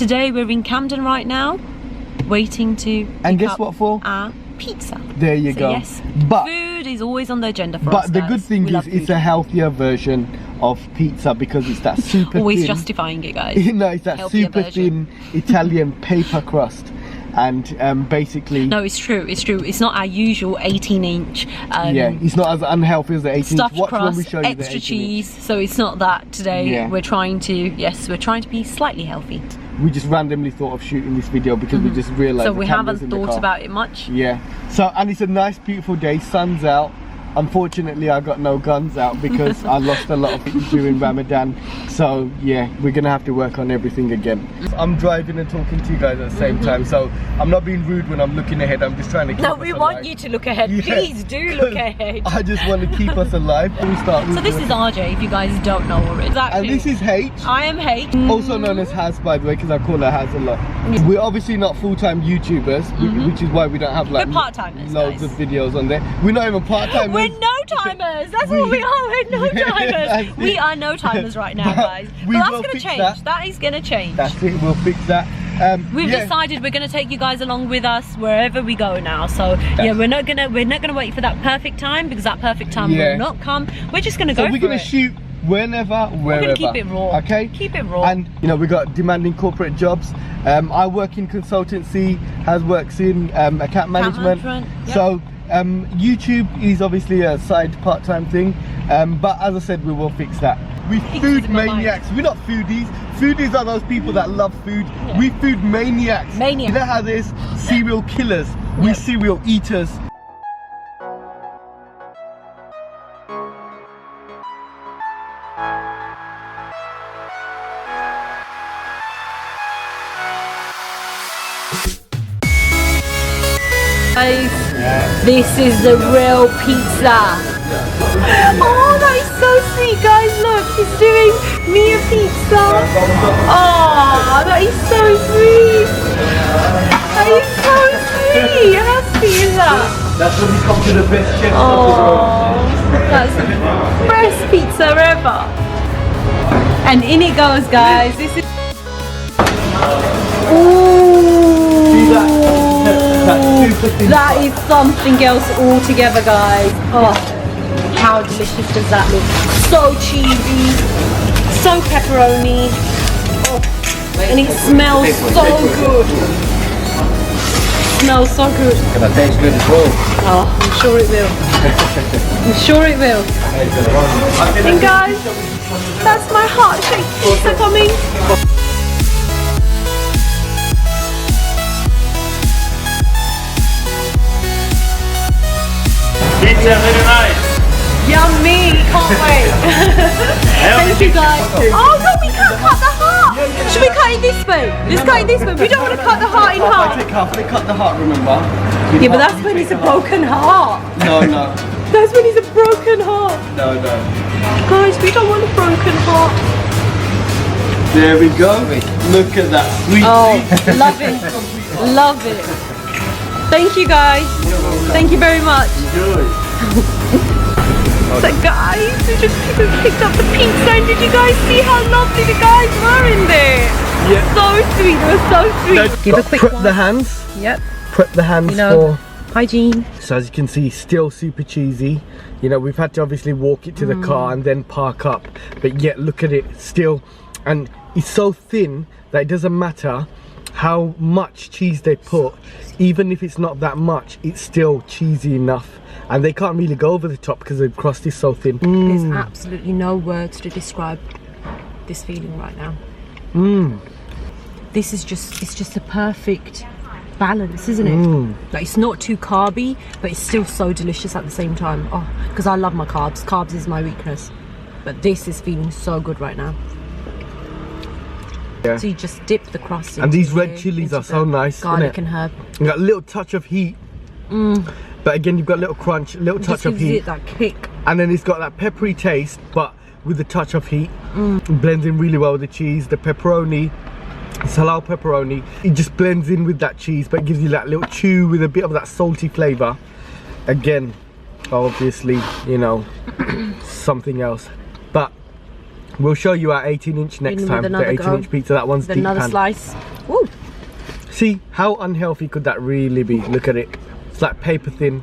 today we're in Camden right now, waiting to and guess what for? Our pizza. There you go. Yes, but food is always on the agenda for us. But the good thing is it's a healthier version of pizza because it's that super always thin, justifying it, guys. no, it's that Healthier super version. thin Italian paper crust. And basically, no, it's true. It's true. It's not our usual 18-inch. Yeah, it's not as unhealthy as the 18-inch. Stuffed Watch crust, when we show you extra the cheese. So it's not that today. Yeah. We're trying to be slightly healthy. We just randomly thought of shooting this video because we just realised. So we haven't thought about it much. Yeah. So and it's a nice, beautiful day. Sun's out. Unfortunately, I got no guns out because I lost a lot of it during Ramadan. So yeah, we're gonna have to work on everything again. I'm driving and talking to you guys at the same time, so I'm not being rude when I'm looking ahead. I'm just trying to keep us we alive. want you to look ahead. Yeah. Please do look ahead. I just want to keep us alive. We start. So this is RJ, if you guys don't know already. Exactly. And this is H. I am H. Also known as Haz, by the way, because I call her Haz a lot. We're obviously not full-time YouTubers, which is why we don't have like part-timers, loads of videos on there. We're not even part-timers. We're no-timers. That's what we are. We're no-timers. We are no-timers right now, guys. But that's going to change. That is going to change. That's it. We'll fix that. We've decided we're going to take you guys along with us wherever we go now. So yeah, we're not gonna wait for that perfect time, because that perfect time will not come. We're just going to go. So we're going to shoot whenever, wherever. We're going to keep it raw. Okay. Keep it raw. And you know, we got demanding corporate jobs. I work in consultancy. Haz works in account management. Yep. So YouTube is obviously a side part-time thing, but as I said, we will fix that. We food maniacs. We're not foodies. Foodies are those people that love food. Yeah. We food maniacs. You know how there's serial killers? We're serial eaters. This is the real pizza. Oh, that is so sweet, guys. Look, he's doing me a pizza. Oh, that is so sweet. That is so sweet. How sweet is that? That's when we come to the best chef. Oh, that's the best pizza ever. And in it goes, guys. This is. Ooh. That is something else altogether, guys. Oh, how delicious does that look? So cheesy, so pepperoni, and it smells so good. It smells so good. It's gonna taste good as well. Oh, I'm sure it will. I'm sure it will. And guys, that's my heart-shaped pizza coming. Pizza, very nice. Yummy, can't wait. Thank you guys. Oh no, we can't cut the heart. Should we cut it this way? Let's cut it this way. We don't want to cut the heart in half. I take half, they cut the heart, remember? Yeah, but that's when it's a broken heart. No, no. That's when it's a broken heart. No, no. Guys, we don't want a broken heart. There we go. Look at that. Sweet. Oh, love it. Love it. Thank you guys. Thank you very much. So guys, we just picked up the pizza, and did you guys see how lovely the guys were in there? Yeah. So sweet, they were so sweet. No, give a quick prep one. the hands. Yep. Prep the hands for hygiene. So as you can see, still super cheesy. You know, we've had to obviously walk it to the car and then park up, but yet look at it still, and it's so thin that it doesn't matter how much cheese they put, even if it's not that much, it's still cheesy enough, and they can't really go over the top because the crust is so thin. There's absolutely no words to describe this feeling right now. This is just a perfect balance, isn't it? Like, it's not too carby, but it's still so delicious at the same time. Oh, because I love my carbs. Carbs is my weakness, but this is feeling so good right now. Yeah. So you just dip the crust in. And these red chilies are so nice. Garlic and herb. You got a little touch of heat. But again, you've got a little crunch, a little touch of heat. It that kick. And then it's got that peppery taste, but with a touch of heat. It blends in really well with the cheese, the pepperoni. It's halal pepperoni. It just blends in with that cheese, but it gives you that little chew with a bit of that salty flavour. Again, obviously, you know, something else. But we'll show you our 18-inch next time. The 18-inch pizza. That one's deep pan. Another slice. See, how unhealthy could that really be? Look at it. It's like paper thin.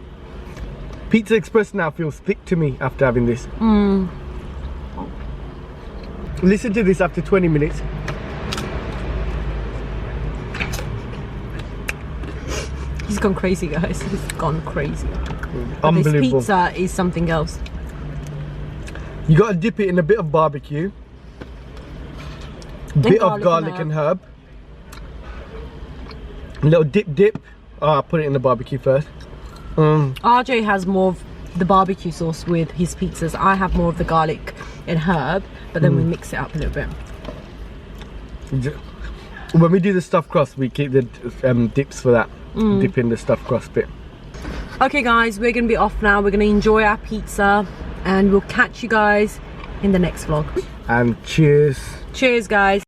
Pizza Express now feels thick to me after having this. Listen to this after 20 minutes. He's gone crazy, guys. He's gone crazy. But Unbelievable. this pizza is something else. You gotta dip it in a bit of barbecue. Bit of garlic and herb. A little dip. I'll put it in the barbecue first. RJ has more of the barbecue sauce with his pizzas. I have more of the garlic and herb, but then we mix it up a little bit. When we do the stuffed crust, we keep the dips for that. Dip in the stuffed crust bit. Okay guys, we're gonna be off now. We're gonna enjoy our pizza and we'll catch you guys in the next vlog. And cheers. Cheers guys.